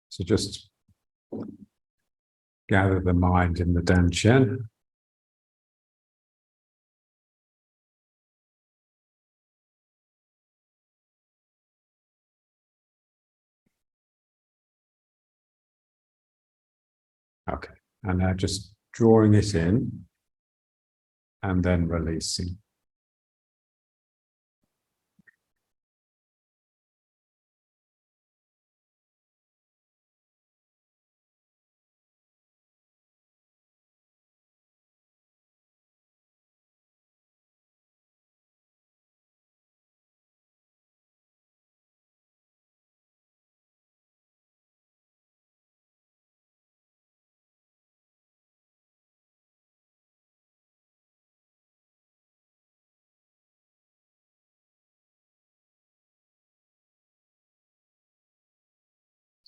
So just gather the mind in the dantian. Okay, and now just drawing it in and then releasing.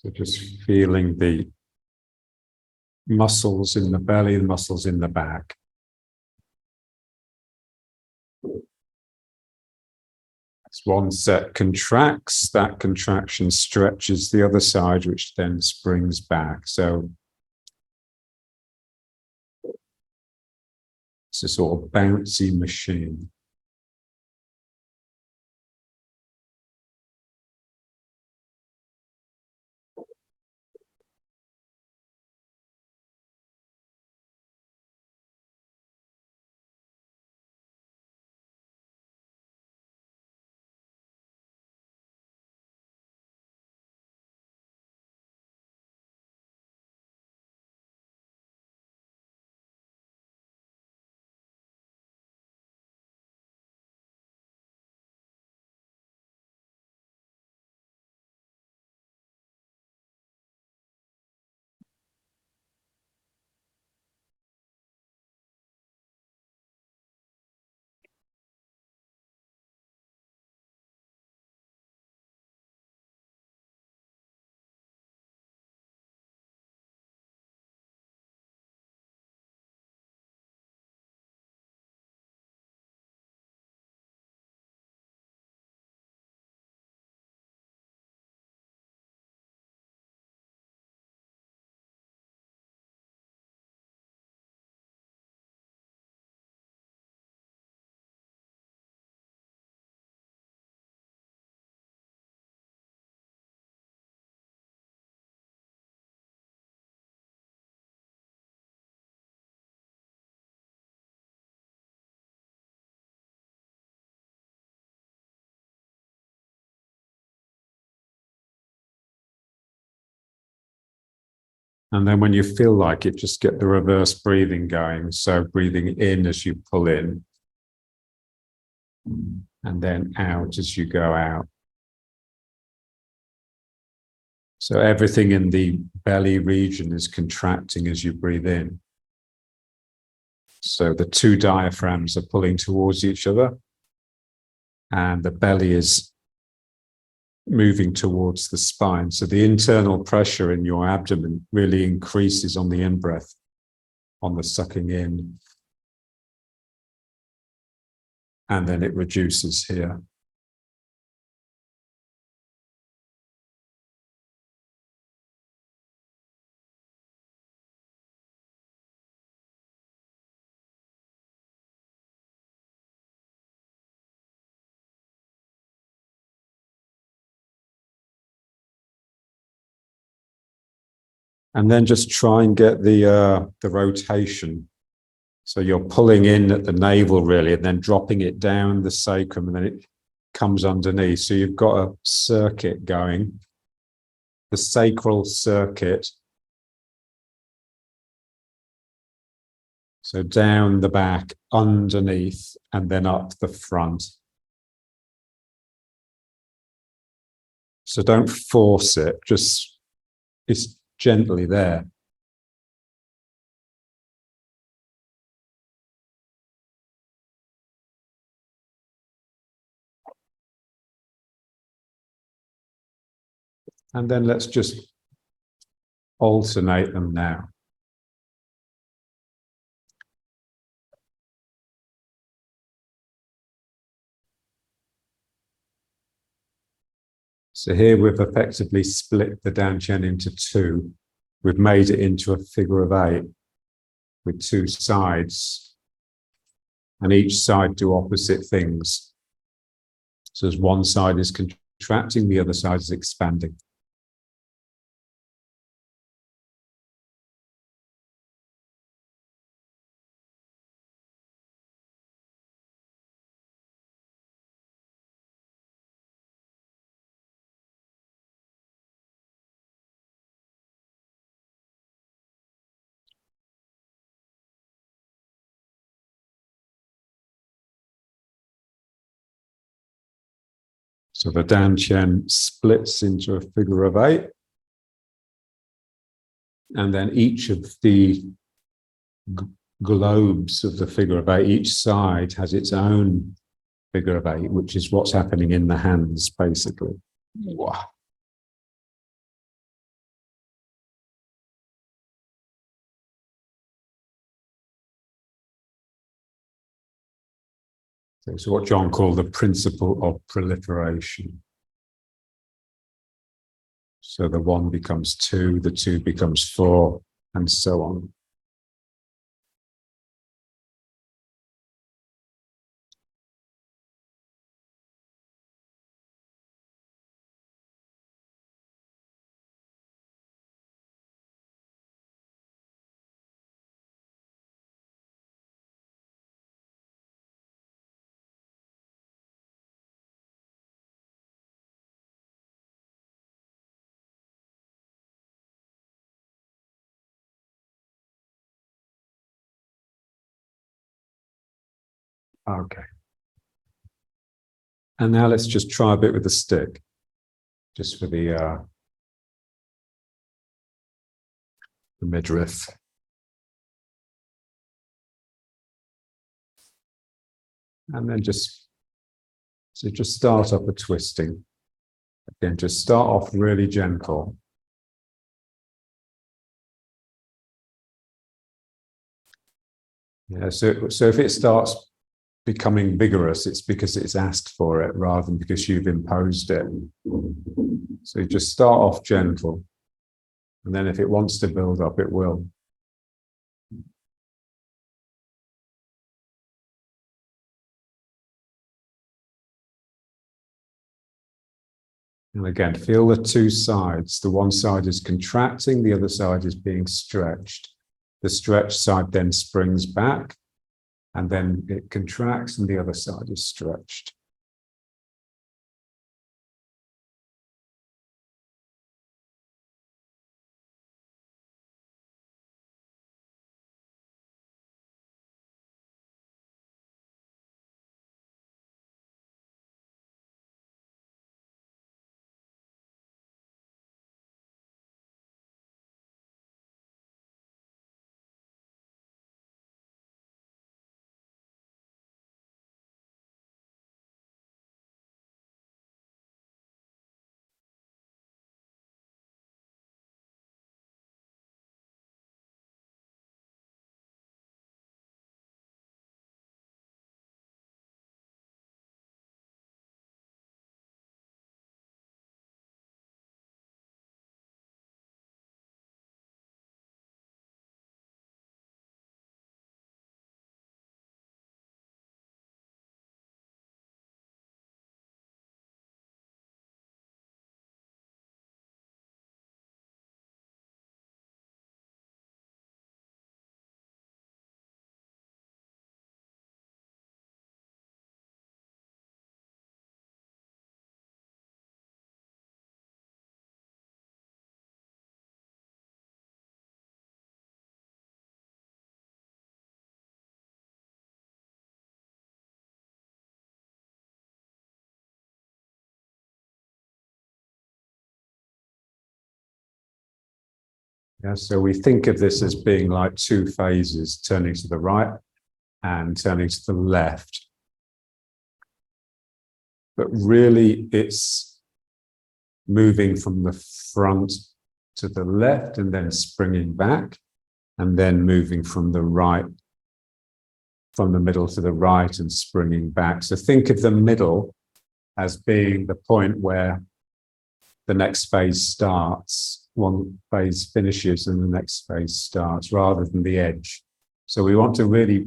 So just feeling the muscles in the belly, the muscles in the back. As one set contracts, that contraction stretches the other side, which then springs back. So it's a sort of bouncy machine. And then when you feel like it, just get the reverse breathing going. So breathing in as you pull in, and then out as you go out. So everything in the belly region is contracting as you breathe in. So the two diaphragms are pulling towards each other, and the belly is moving towards the spine. So the internal pressure in your abdomen really increases on the in-breath, on the sucking in, and then it reduces here. And then just try and get the rotation. So you're pulling in at the navel really, and then dropping it down the sacrum, and then it comes underneath. So you've got a circuit going, the sacral circuit. So down the back, underneath, and then up the front. So don't force it, just it's gently there. And then let's just alternate them now. So here we've effectively split the dantian into two. We've made it into a figure of 8 with two sides, and each side do opposite things. So as one side is contracting, the other side is expanding. So the dantian splits into a figure of 8, and then each of the globes of the figure of 8, each side has its own figure of 8, which is what's happening in the hands, basically. Wow. So it's what John called the principle of proliferation. So the 1 becomes 2, the 2 becomes 4, and so on. Okay. And now let's just try a bit with the stick, just for the midriff. And then just start up a twisting. Again, just start off really gentle. Yeah, so if it starts becoming vigorous, it's because it's asked for it rather than because you've imposed it. So you just start off gentle, and then if it wants to build up, it will. And again, feel the two sides. The one side is contracting, the other side is being stretched. The stretched side then springs back, and then it contracts, and the other side is stretched. Yeah, so we think of this as being like two phases, turning to the right and turning to the left. But really, it's moving from the front to the left and then springing back, and then moving from the right, from the middle to the right and springing back. So think of the middle as being the point where the next phase starts, one phase finishes and the next phase starts, rather than the edge. So we want to really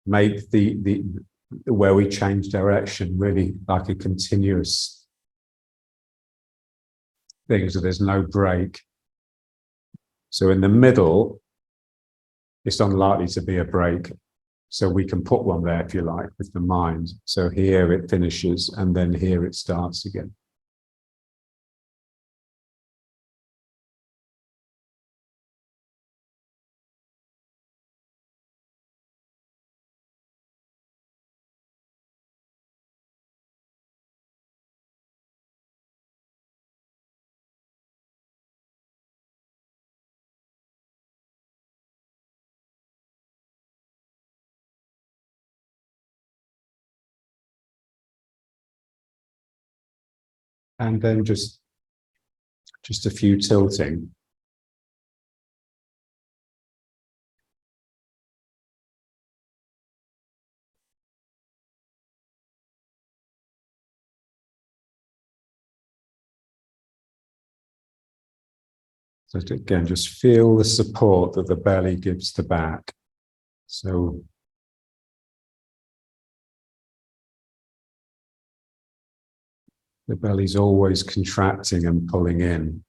make the where we change direction really like a continuous thing, so there's no break. So in the middle, it's unlikely to be a break. So we can put one there, if you like, with the mind. So here it finishes, and then here it starts again. And then just a few tilting. So again, just feel the support that the belly gives the back. So the belly's always contracting and pulling in.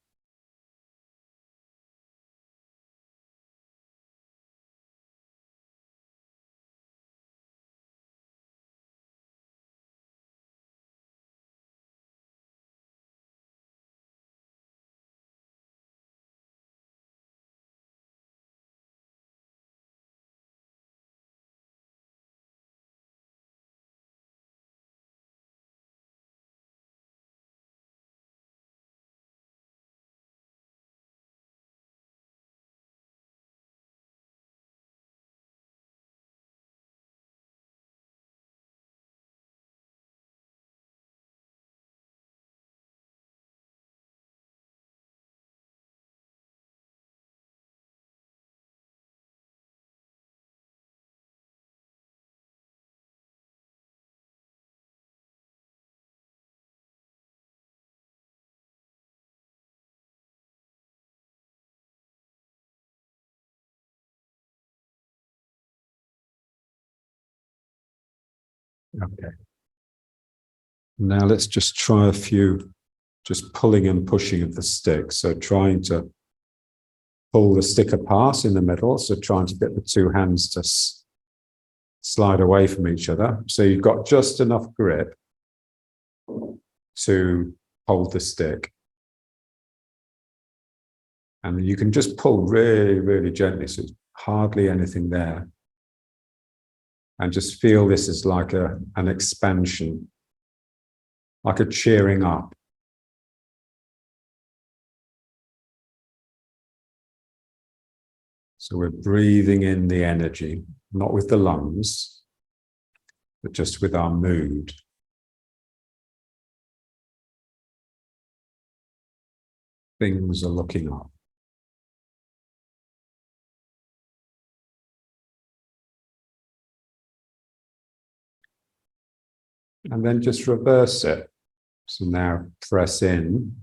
Okay. Now let's just try a few, just pulling and pushing of the stick. So trying to pull the stick apart in the middle. So trying to get the two hands to slide away from each other. So you've got just enough grip to hold the stick. And you can just pull really, really gently. So there's hardly anything there. And just feel this is like an expansion, like a cheering up. So we're breathing in the energy, not with the lungs, but just with our mood. Things are looking up. And then just reverse it. So now press in.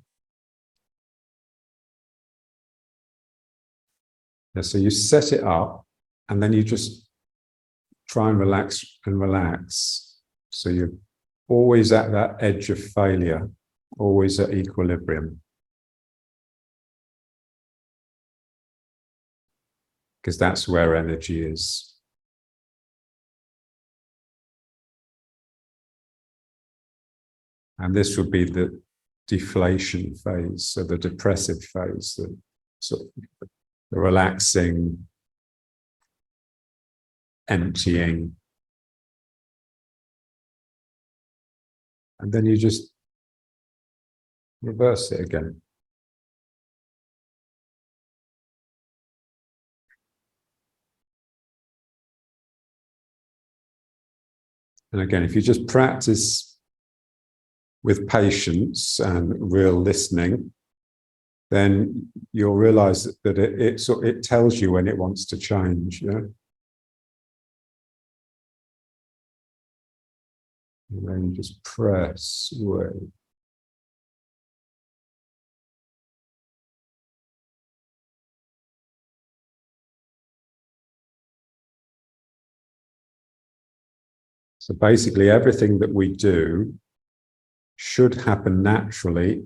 Yeah, so you set it up, and then you just try and relax and relax. So you're always at that edge of failure, always at equilibrium. Because that's where energy is. And this would be the deflation phase, so the depressive phase, the relaxing, emptying. And then you just reverse it again. And again, if you just practice with patience and real listening, then you'll realize that it tells you when it wants to change. Yeah? And then you just press away. So basically everything that we do should happen naturally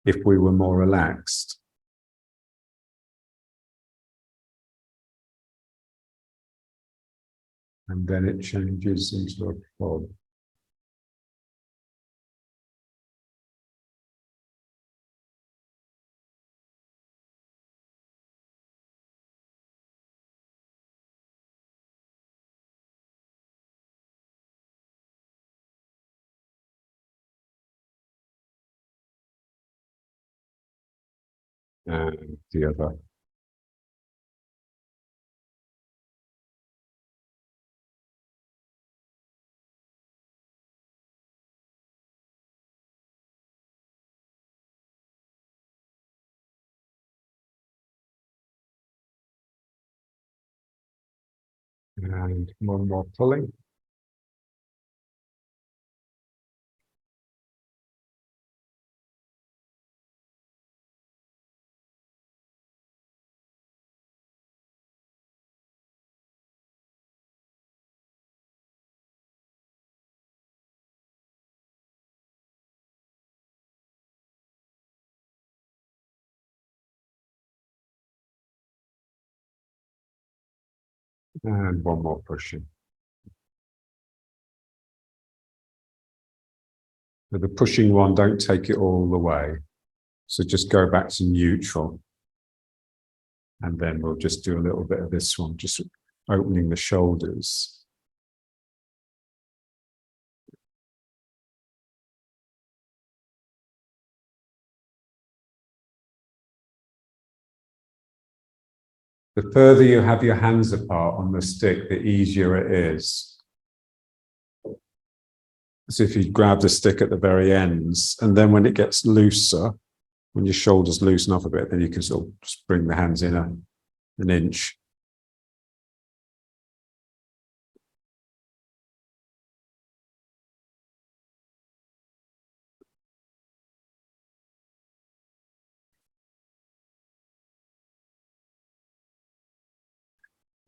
if we were more relaxed. And then it changes into a fog. And the other. And one more pulling. And one more pushing. With the pushing one, don't take it all the way. So just go back to neutral. And then we'll just do a little bit of this one, just opening the shoulders. The further you have your hands apart on the stick, the easier it is. So if you grab the stick at the very ends, and then when it gets looser, when your shoulders loosen up a bit, then you can sort of just bring the hands in an inch.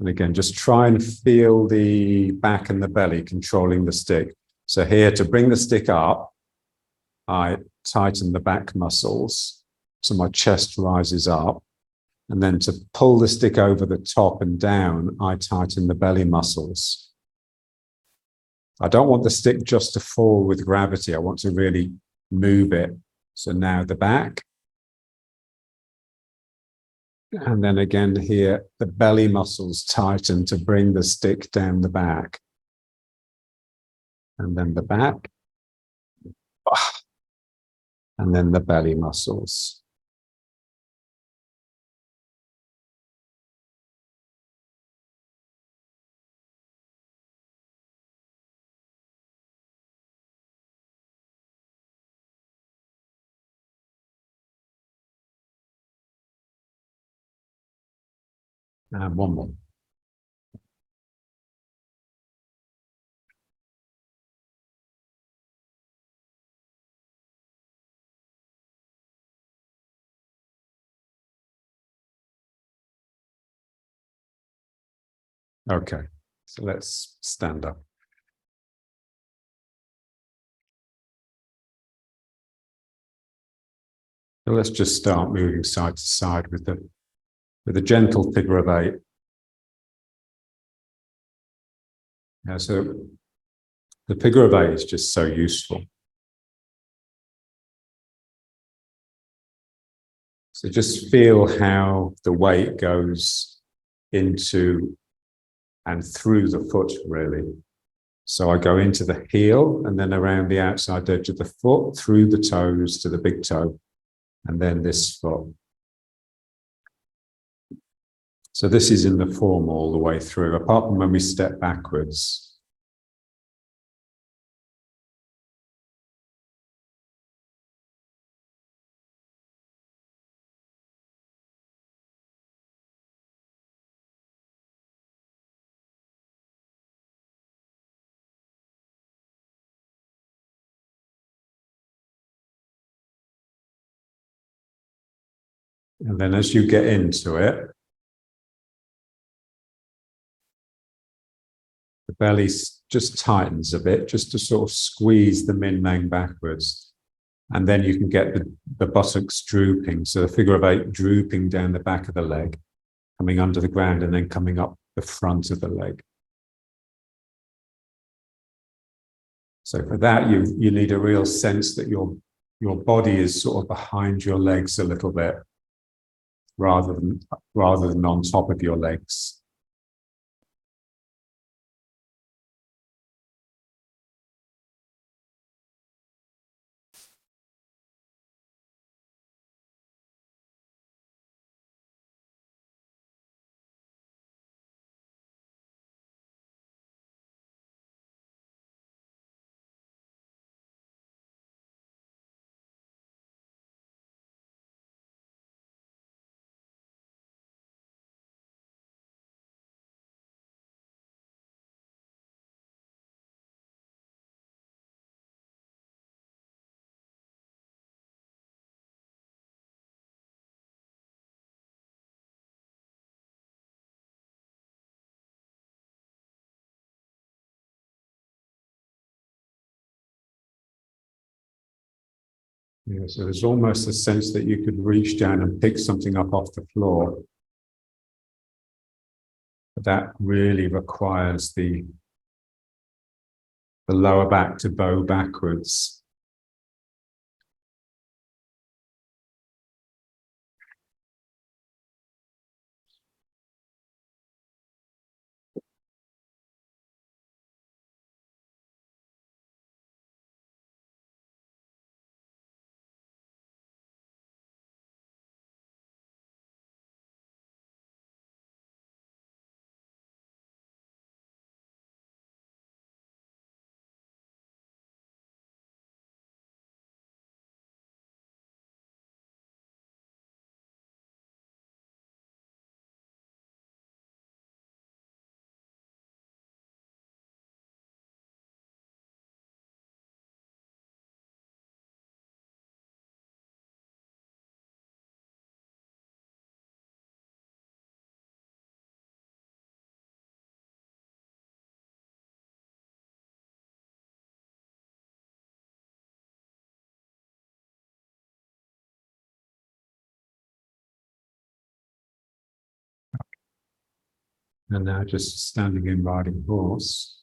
And again, just try and feel the back and the belly controlling the stick. So here, to bring the stick up, I tighten the back muscles so my chest rises up. And then to pull the stick over the top and down, I tighten the belly muscles. I don't want the stick just to fall with gravity. I want to really move it. So now the back. And then again here, the belly muscles tighten to bring the stick down the back. And then the back. And then the belly muscles. And one more. Okay, so let's stand up. So let's just start moving side to side with a gentle figure of 8. Yeah, so the figure of 8 is just so useful. So just feel how the weight goes into and through the foot, really. So I go into the heel and then around the outside edge of the foot, through the toes to the big toe, and then this foot. So this is in the form all the way through, apart from when we step backwards. And then as you get into it, the belly just tightens a bit, just to sort of squeeze the min main backwards. And then you can get the buttocks drooping. So the figure of 8 drooping down the back of the leg, coming under the ground and then coming up the front of the leg. So for that, you need a real sense that your body is sort of behind your legs a little bit, rather than on top of your legs. Yeah, so there's almost a sense that you could reach down and pick something up off the floor. But that really requires the lower back to bow backwards. And now just standing in riding horse.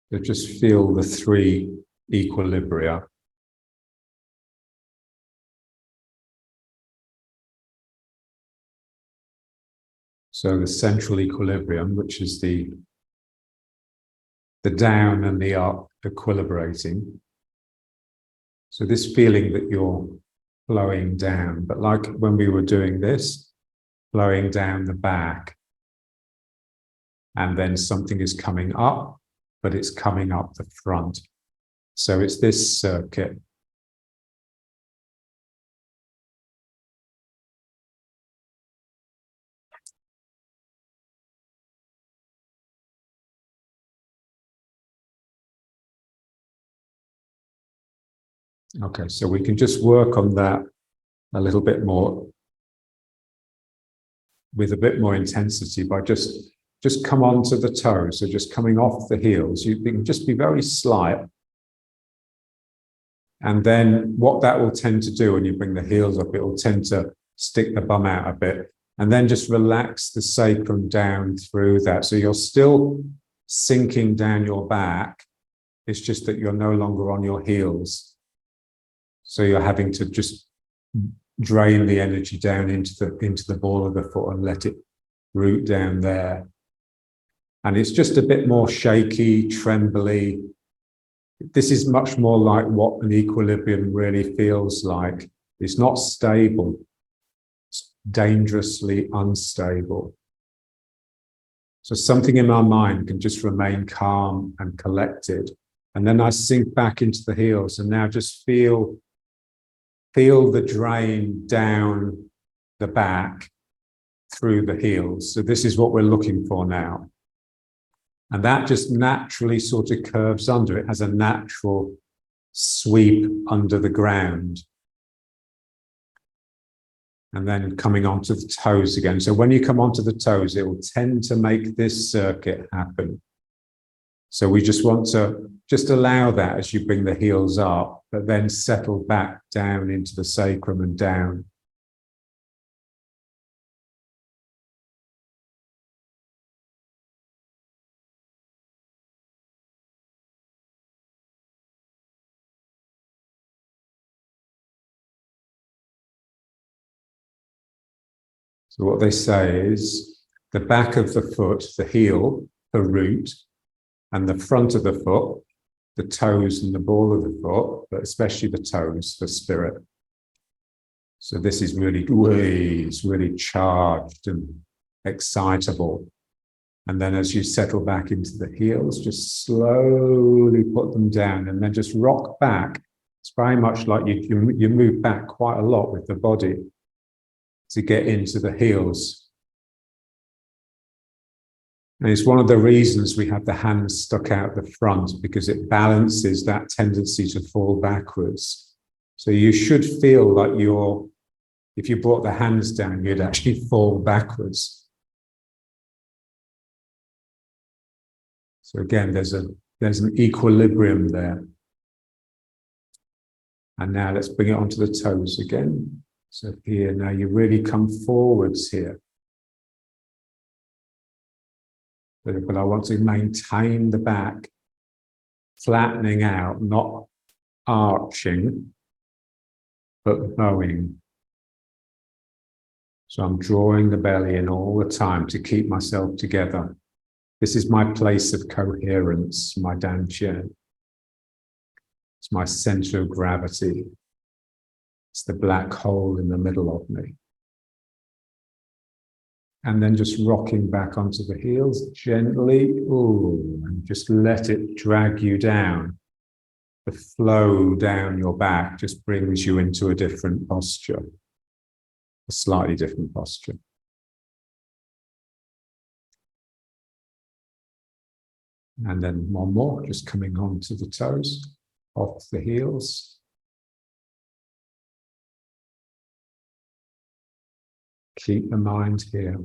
So just feel the 3 equilibria. So the central equilibrium, which is the down and the up equilibrating. So this feeling that you're flowing down, but like when we were doing this, flowing down the back, and then something is coming up, but it's coming up the front. So it's this circuit. Okay, so we can just work on that a little bit more, with a bit more intensity, by just come onto the toes. So just coming off the heels, you can just be very slight. And then what that will tend to do when you bring the heels up, it will tend to stick the bum out a bit, and then just relax the sacrum down through that. So you're still sinking down your back. It's just that you're no longer on your heels. So you're having to just drain the energy down into the ball of the foot and let it root down there. And it's just a bit more shaky, trembly. This is much more like what an equilibrium really feels like. It's not stable. It's dangerously unstable. So something in my mind can just remain calm and collected. And then I sink back into the heels and now just feel the drain down the back through the heels. So this is what we're looking for now. And that just naturally sort of curves under. It has a natural sweep under the ground. And then coming onto the toes again. So when you come onto the toes, it will tend to make this circuit happen. So we just want to just allow that as you bring the heels up, but then settle back down into the sacrum and down. So what they say is the back of the foot, the heel, the root, and the front of the foot, the toes and the ball of the foot, but especially the toes for spirit. So this is really, it's really charged and excitable. And then as you settle back into the heels, just slowly put them down and then just rock back. It's very much like you move back quite a lot with the body to get into the heels. And it's one of the reasons we have the hands stuck out the front, because it balances that tendency to fall backwards. So you should feel like if you brought the hands down, you'd actually fall backwards. So again, there's an equilibrium there. And now let's bring it onto the toes again. So here, now you really come forwards here. But I want to maintain the back, flattening out, not arching, but bowing. So I'm drawing the belly in all the time to keep myself together. This is my place of coherence, my dantian. It's my center of gravity. It's the black hole in the middle of me. And then just rocking back onto the heels gently, and just let it drag you down. The flow down your back just brings you into a different posture, a slightly different posture. And then one more, just coming onto the toes, off the heels. Keep the mind here.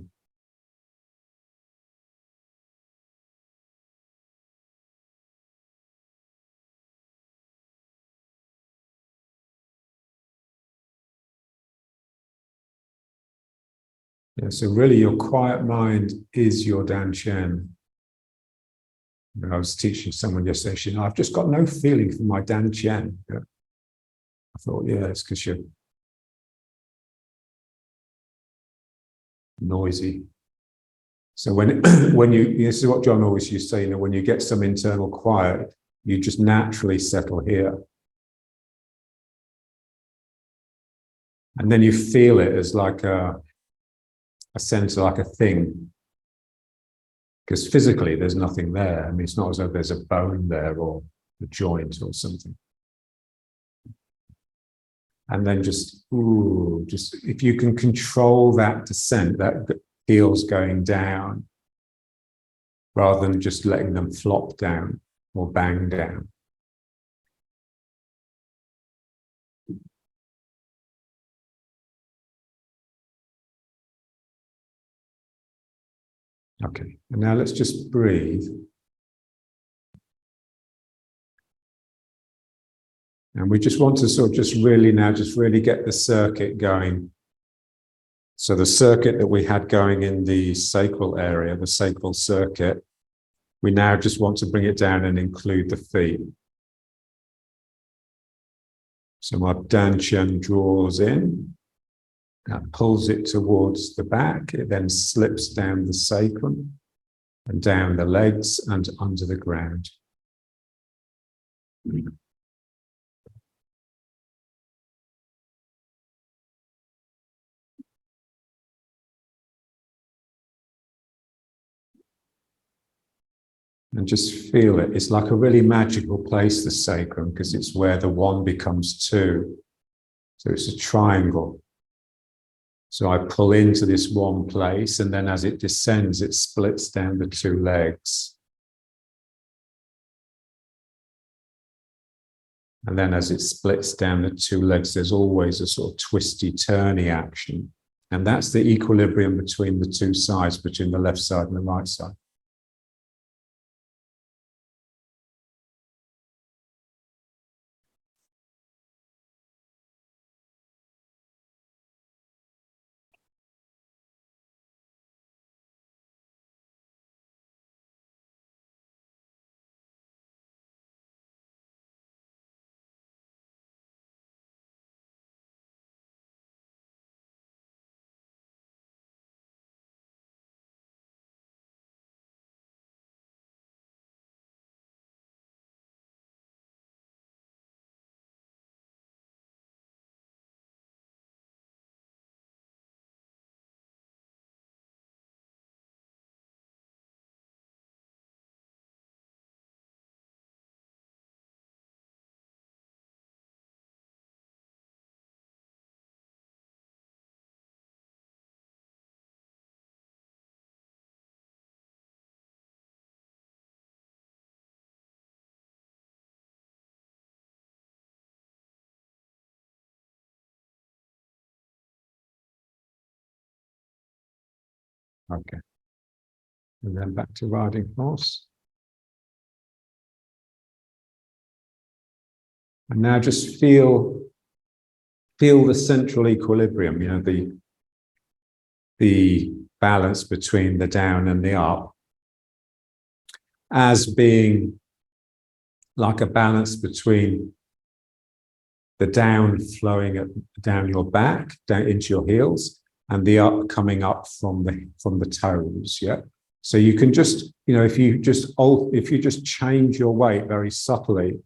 Yeah, so really your quiet mind is your dantian. I was teaching someone yesterday, she said, I've just got no feeling for my dantian. Yeah. I thought, yeah, it's because you're noisy. So when this is what John always used to say, when you get some internal quiet, you just naturally settle here. And then you feel it as like a sense, like a thing. Because physically there's nothing there. I mean, it's not as though there's a bone there or a joint or something. And then just if you can control that descent, that heels going down, rather than just letting them flop down or bang down. Okay, and now let's just breathe. And we just want to sort of just really get the circuit going. So the circuit that we had going in the sacral area, the sacral circuit, we now just want to bring it down and include the feet. So my dantian draws in, That pulls it towards the back. It then slips down the sacrum and down the legs and under the ground. And just feel it. It's like a really magical place, the sacrum, because it's where the one becomes two. So it's a triangle. So I pull into this one place, and then as it descends, it splits down the two legs. And then as it splits down the two legs, there's always a sort of twisty, turny action. And that's the equilibrium between the two sides, between the left side and the right side. Okay. And then back to riding horse. And now just feel the central equilibrium, you know, the balance between the down and the up as being like a balance between the down flowing down your back, down into your heels, and the up coming up from the toes. Yeah. So you can just, you know, if you just change your weight very subtly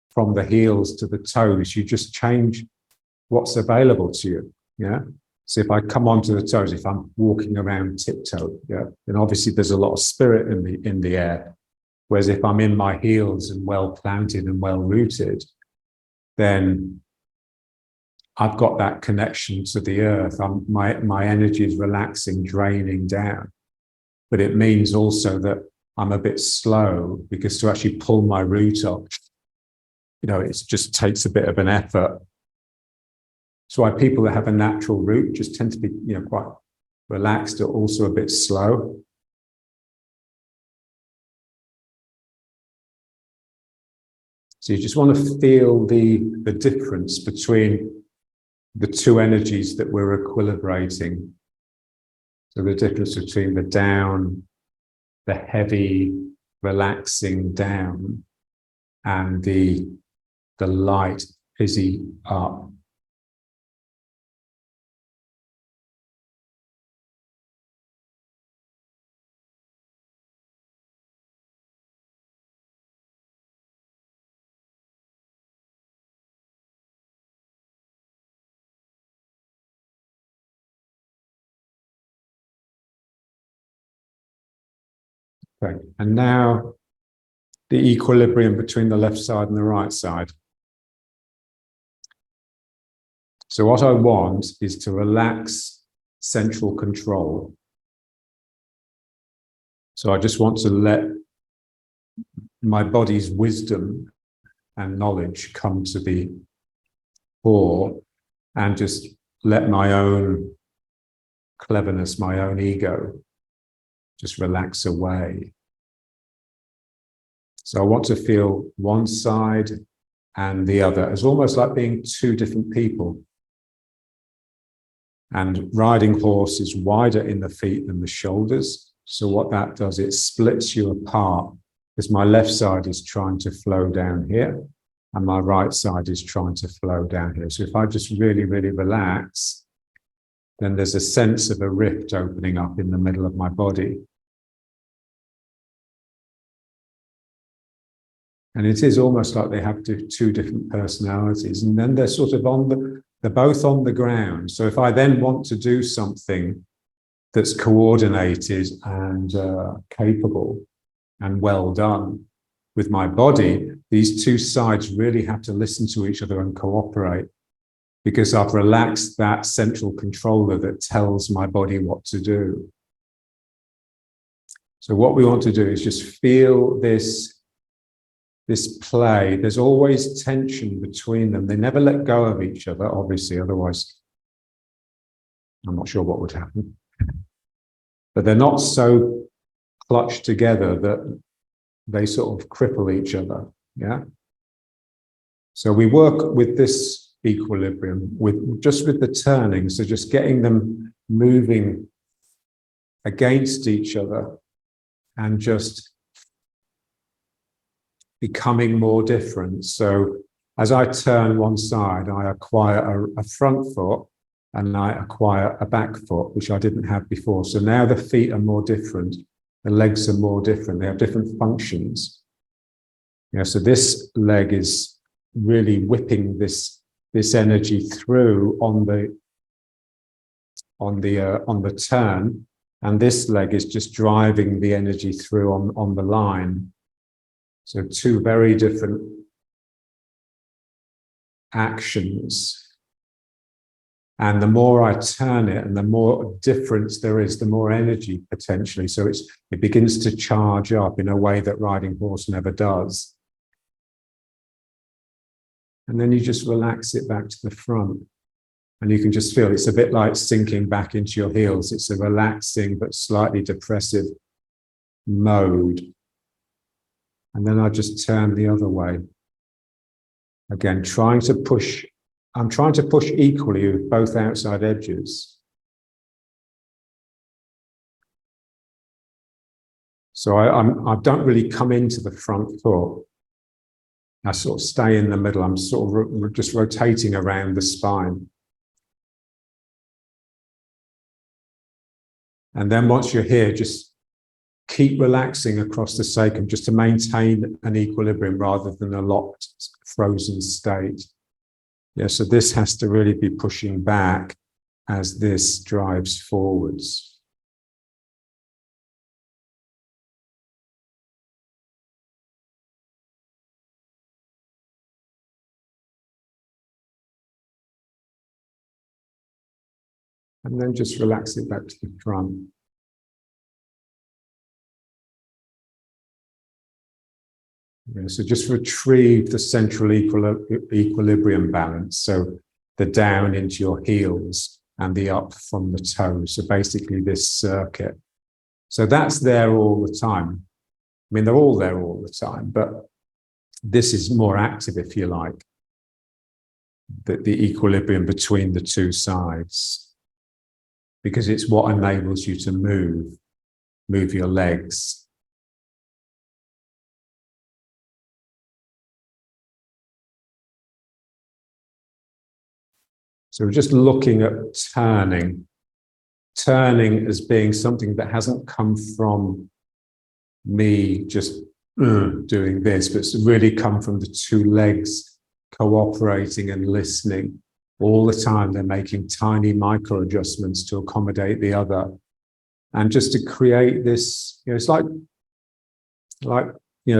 from the heels to the toes, you just change what's available to you. Yeah. So if I come onto the toes, if I'm walking around tiptoe, yeah, then obviously there's a lot of spirit in the air. Whereas if I'm in my heels and well planted and well rooted, then I've got that connection to the earth. My energy is relaxing, draining down. But it means also that I'm a bit slow, because to actually pull my root up, you know, it just takes a bit of an effort. So why people that have a natural root just tend to be, you know, quite relaxed, or also a bit slow. So you just want to feel the difference between the two energies that we're equilibrating. So the difference between the down, the heavy, relaxing down, and the light, fizzy up. Okay. And now the equilibrium between the left side and the right side. So what I want is to relax central control. So I just want to let my body's wisdom and knowledge come to the fore, and just let my own cleverness, my own ego, just relax away. So I want to feel one side and the other. It's almost like being two different people. And riding horse is wider in the feet than the shoulders. So what that does, it splits you apart, because my left side is trying to flow down here, and my right side is trying to flow down here. So if I just really, really relax, then there's a sense of a rift opening up in the middle of my body. And it is almost like they have two different personalities. And then they're sort of they're both on the ground. So if I then want to do something that's coordinated and capable and well done with my body, these two sides really have to listen to each other and cooperate, because I've relaxed that central controller that tells my body what to do. So what we want to do is just feel this play. There's always tension between them. They never let go of each other, obviously, otherwise I'm not sure what would happen. But they're not so clutched together that they sort of cripple each other, yeah? So we work with this equilibrium, with the turning, so just getting them moving against each other and just becoming more different. So as I turn one side, I acquire a front foot and I acquire a back foot, which I didn't have before. So now the feet are more different. The legs are more different. They have different functions. Yeah, so this leg is really whipping this energy through on the turn, and this leg is just driving the energy through on the line. So two very different actions. And the more I turn it and the more difference there is, the more energy potentially. So it begins to charge up in a way that riding horse never does. And then you just relax it back to the front. And you can just feel it's a bit like sinking back into your heels. It's a relaxing but slightly depressive mode. And then I just turn the other way. Again, I'm trying to push equally with both outside edges. So I don't really come into the front foot. I sort of stay in the middle. I'm sort of just rotating around the spine. And then once you're here, just keep relaxing across the sacrum just to maintain an equilibrium rather than a locked, frozen state. Yeah, so this has to really be pushing back as this drives forwards. And then just relax it back to the front. Yeah, so just retrieve the central equilibrium balance. So the down into your heels and the up from the toes. So basically this circuit. So that's there all the time. I mean, they're all there all the time, but this is more active, if you like, the equilibrium between the two sides, because it's what enables you to move your legs. So we're just looking at turning as being something that hasn't come from me just doing this, but it's really come from the two legs cooperating and listening. All the time they're making tiny micro adjustments to accommodate the other. And just to create this, it's like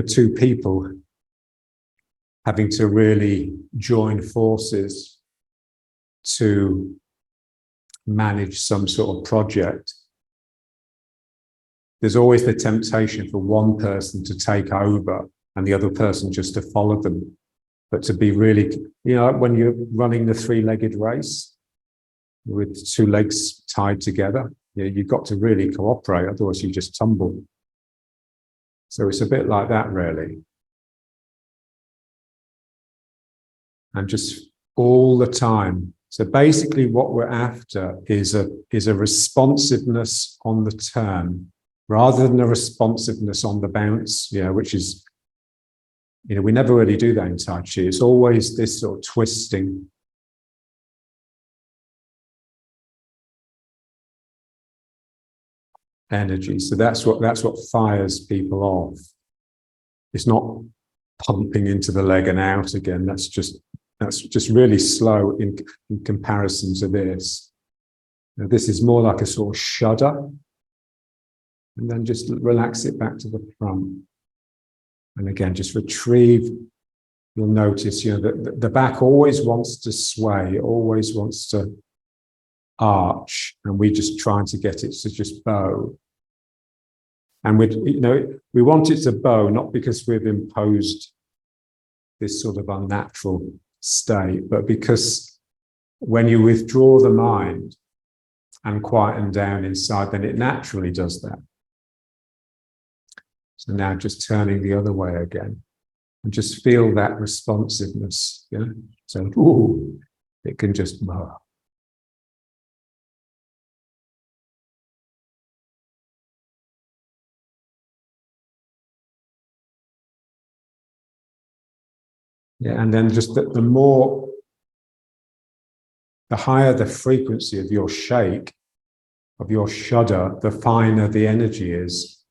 two people having to really join forces to manage some sort of project. There's always the temptation for one person to take over and the other person just to follow them. But to be really, when you're running the three-legged race with two legs tied together, you've got to really cooperate, otherwise you just tumble. So it's a bit like that, really. And just all the time. So basically what we're after is a responsiveness on the turn rather than a responsiveness on the bounce, which is, we never really do that in Tai Chi. It's always this sort of twisting. energy. So that's what fires people off. It's not pumping into the leg and out again. That's just really slow in comparison to this. Now, this is more like a sort of shudder, and then just relax it back to the front. And again, just retrieve. You'll notice, that the back always wants to sway, always wants to arch, and we're just trying to get it to just bow. And we want it to bow, not because we've imposed this sort of unnatural state, but because when you withdraw the mind and quieten down inside, then it naturally does that. So now just turning the other way again, and just feel that responsiveness. So, ooh, it can just bow. Yeah, and then just the higher the frequency of your shake, of your shudder, the finer the energy is.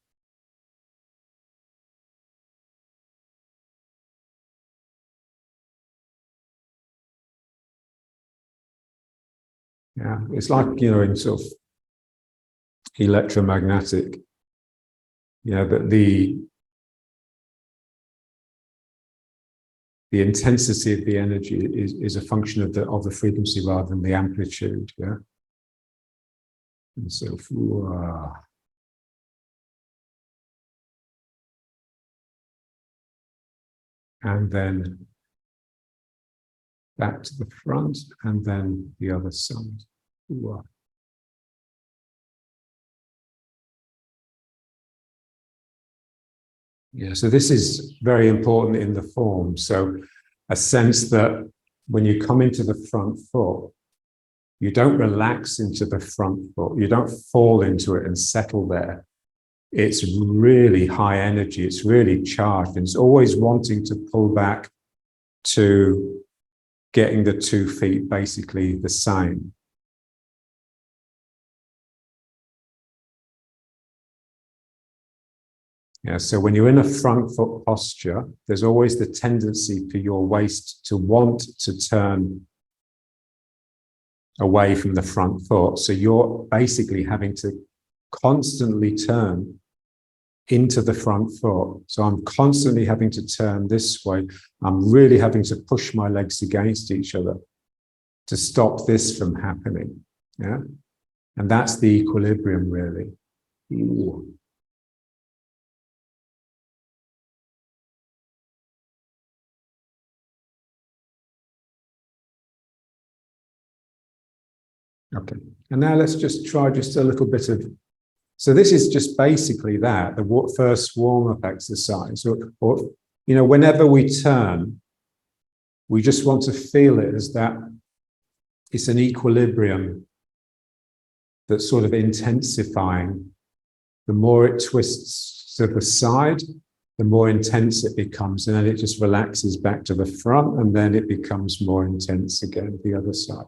Yeah, it's like, in sort of electromagnetic, that the intensity of the energy is a function of the frequency rather than the amplitude. Yeah. And so, and then back to the front, and then the other side. Yeah, so this is very important in the form. So a sense that when you come into the front foot, you don't relax into the front foot. You don't fall into it and settle there. It's really high energy. It's really charged. And it's always wanting to pull back to getting the 2 feet basically the same. Yeah, so when you're in a front foot posture, there's always the tendency for your waist to want to turn away from the front foot. So you're basically having to constantly turn into the front foot. So I'm constantly having to turn this way. I'm really having to push my legs against each other to stop this from happening. Yeah. And that's the equilibrium, really. Ooh. Okay. And now let's just try just a little bit of. So this is just basically that, the first warm-up exercise. Or whenever we turn, we just want to feel it as that it's an equilibrium that's sort of intensifying. The more it twists to the side, the more intense it becomes. And then it just relaxes back to the front, and then it becomes more intense again, the other side.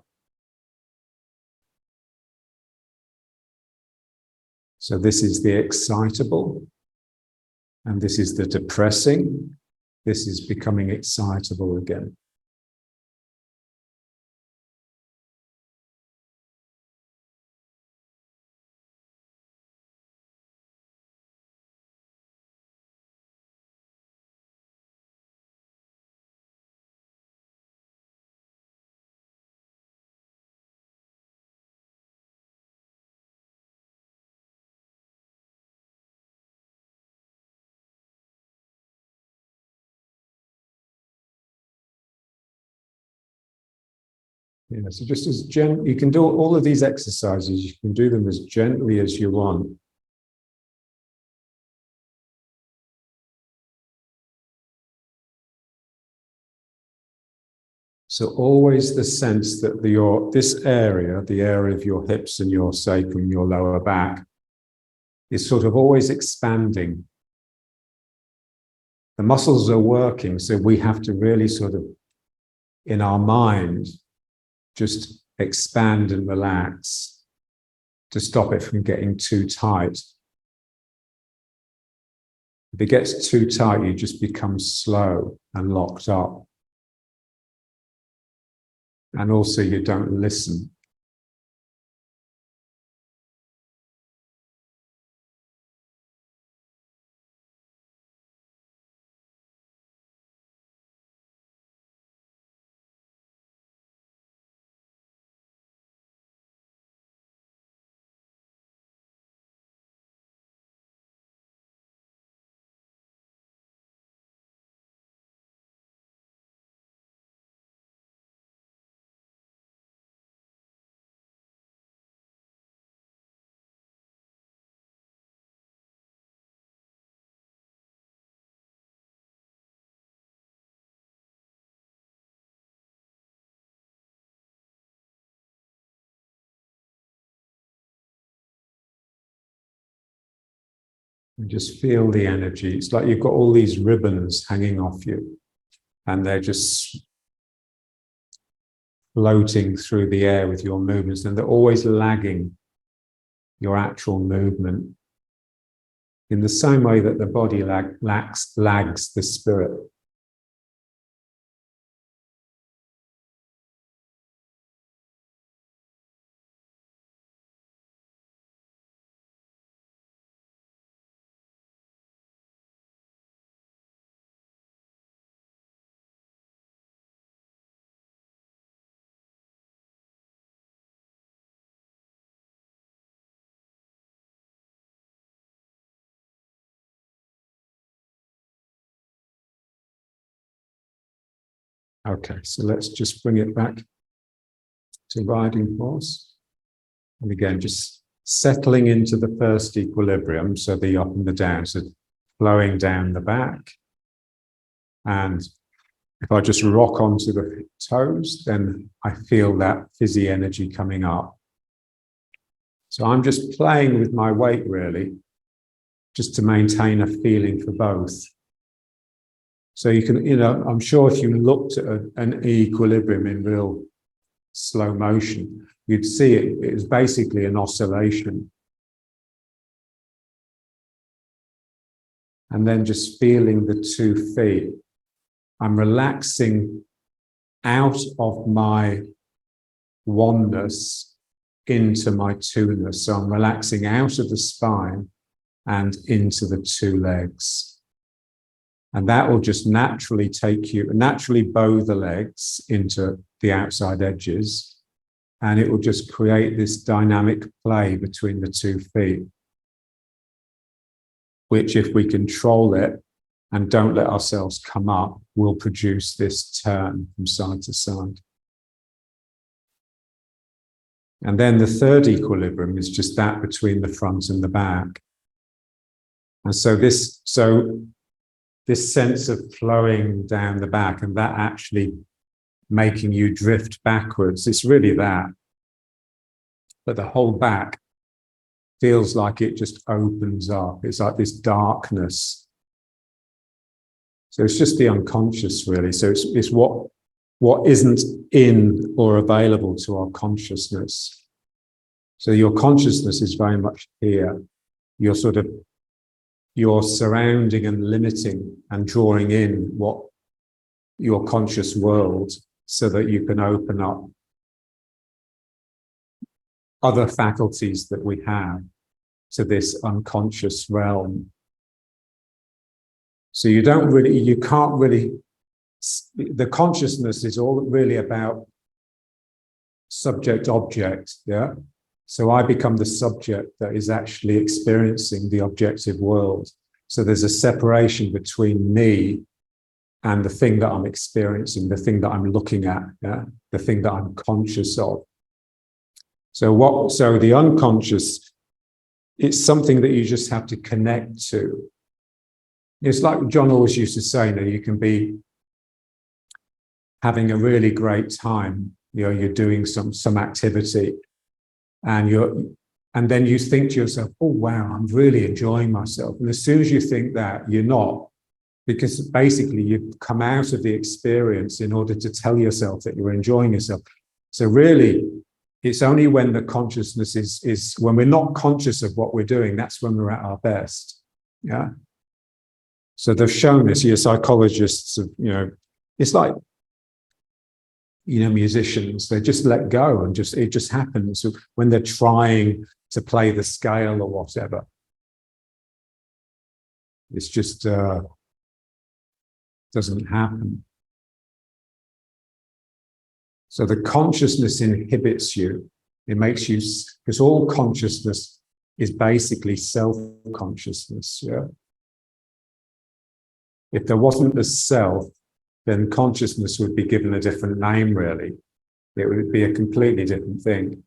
So this is the excitable, and this is the depressing. This is becoming excitable again. Yeah, so just as you can do all of these exercises, you can do them as gently as you want. So always the sense that this area, the area of your hips and your sacrum, your lower back, is sort of always expanding. The muscles are working, so we have to really sort of, in our mind, just expand and relax to stop it from getting too tight. If it gets too tight, you just become slow and locked up. And also you don't listen. And just feel the energy. It's like you've got all these ribbons hanging off you, and they're just floating through the air with your movements, and they're always lagging your actual movement in the same way that the body lags the spirit. Okay, so let's just bring it back to riding horse. And again, just settling into the first equilibrium, so the up and the down, so flowing down the back. And if I just rock onto the toes, then I feel that fizzy energy coming up. So I'm just playing with my weight, really, just to maintain a feeling for both. So you can, I'm sure if you looked at an equilibrium in real slow motion, you'd see it is basically an oscillation. And then just feeling the 2 feet. I'm relaxing out of my oneness into my two-ness. So I'm relaxing out of the spine and into the 2 legs. And that will just naturally bow the legs into the outside edges. And it will just create this dynamic play between the 2 feet, which, if we control it and don't let ourselves come up, will produce this turn from side to side. And then the third equilibrium is just that between the front and the back. And so this sense of flowing down the back and that actually making you drift backwards, it's really that. But the whole back feels like it just opens up. It's like this darkness. So it's just the unconscious, really. So it's what isn't in or available to our consciousness. So your consciousness is very much here. You're surrounding and limiting and drawing in what your conscious world, so that you can open up other faculties that we have to this unconscious realm. So the consciousness is all really about subject-object, yeah? So I become the subject that is actually experiencing the objective world. So there's a separation between me and the thing that I'm experiencing, the thing that I'm looking at, yeah? The thing that I'm conscious of. So the unconscious, it's something that you just have to connect to. It's like John always used to say, you can be having a really great time, you're doing some activity, and then you think to yourself, oh wow, I'm really enjoying myself. And as soon as you think that, you're not, because basically you've come out of the experience in order to tell yourself that you're enjoying yourself. So really, it's only when the consciousness is when we're not conscious of what we're doing, that's when we're at our best. Yeah. So they've shown this, your psychologists have, it's like, musicians, they just let go and it just happens when they're trying to play the scale or whatever. It's just doesn't happen. So the consciousness inhibits you. It makes you, because all consciousness is basically self-consciousness. Yeah. If there wasn't the self, then consciousness would be given a different name, really. It would be a completely different thing.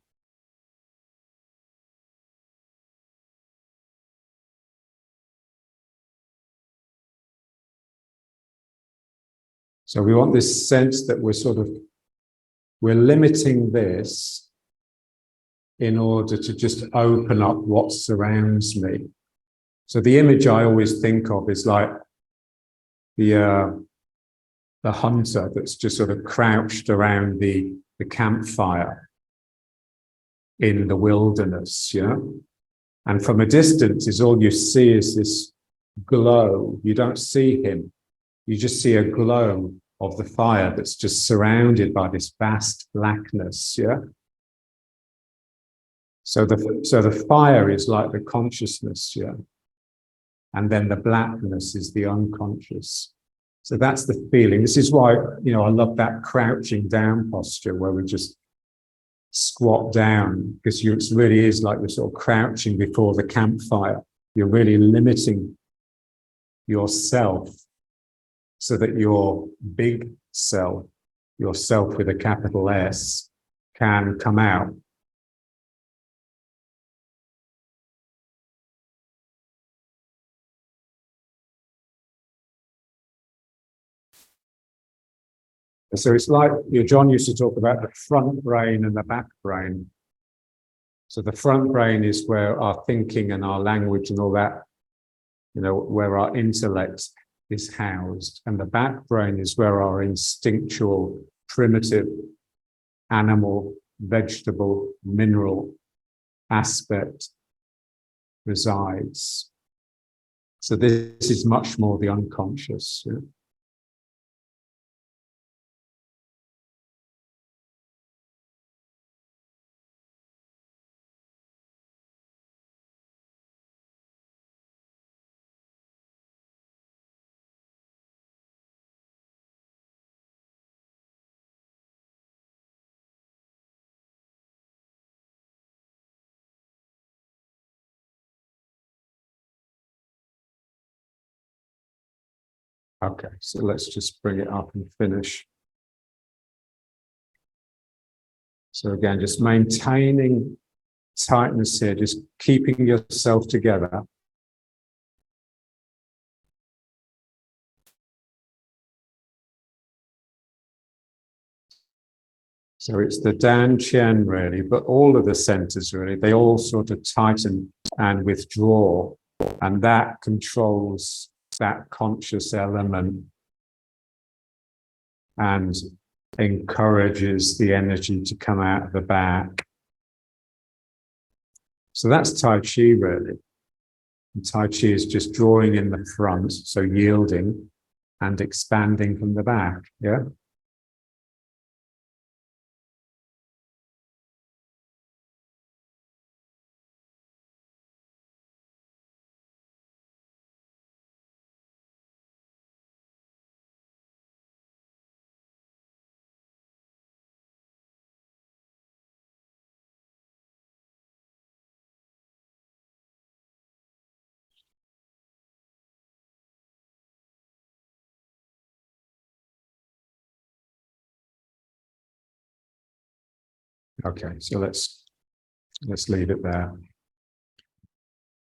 So we want this sense that we're limiting this in order to just open up what surrounds me. So the image I always think of is like the hunter that's just sort of crouched around the campfire in the wilderness, And from a distance, all you see is this glow. You don't see him. You just see a glow of the fire that's just surrounded by this vast blackness, So the fire is like the consciousness, and then the blackness is the unconscious. So that's the feeling. This is why, I love that crouching down posture where we just squat down, because it really is like you're sort of crouching before the campfire. You're really limiting yourself so that your big self, yourself with a capital S, can come out. So it's like, John used to talk about the front brain and the back brain. So the front brain is where our thinking and our language and all that, where our intellect is housed. And the back brain is where our instinctual, primitive, animal, vegetable, mineral aspect resides. So this is much more the unconscious. Okay, so let's just bring it up and finish. So again, just maintaining tightness here, just keeping yourself together. So it's the Dan Chen really, but all of the centers really, they all sort of tighten and withdraw, and that controls that conscious element and encourages the energy to come out of the back. So that's Tai Chi really. And Tai Chi is just drawing in the front, so yielding and expanding from the back, yeah? Okay, so let's leave it there.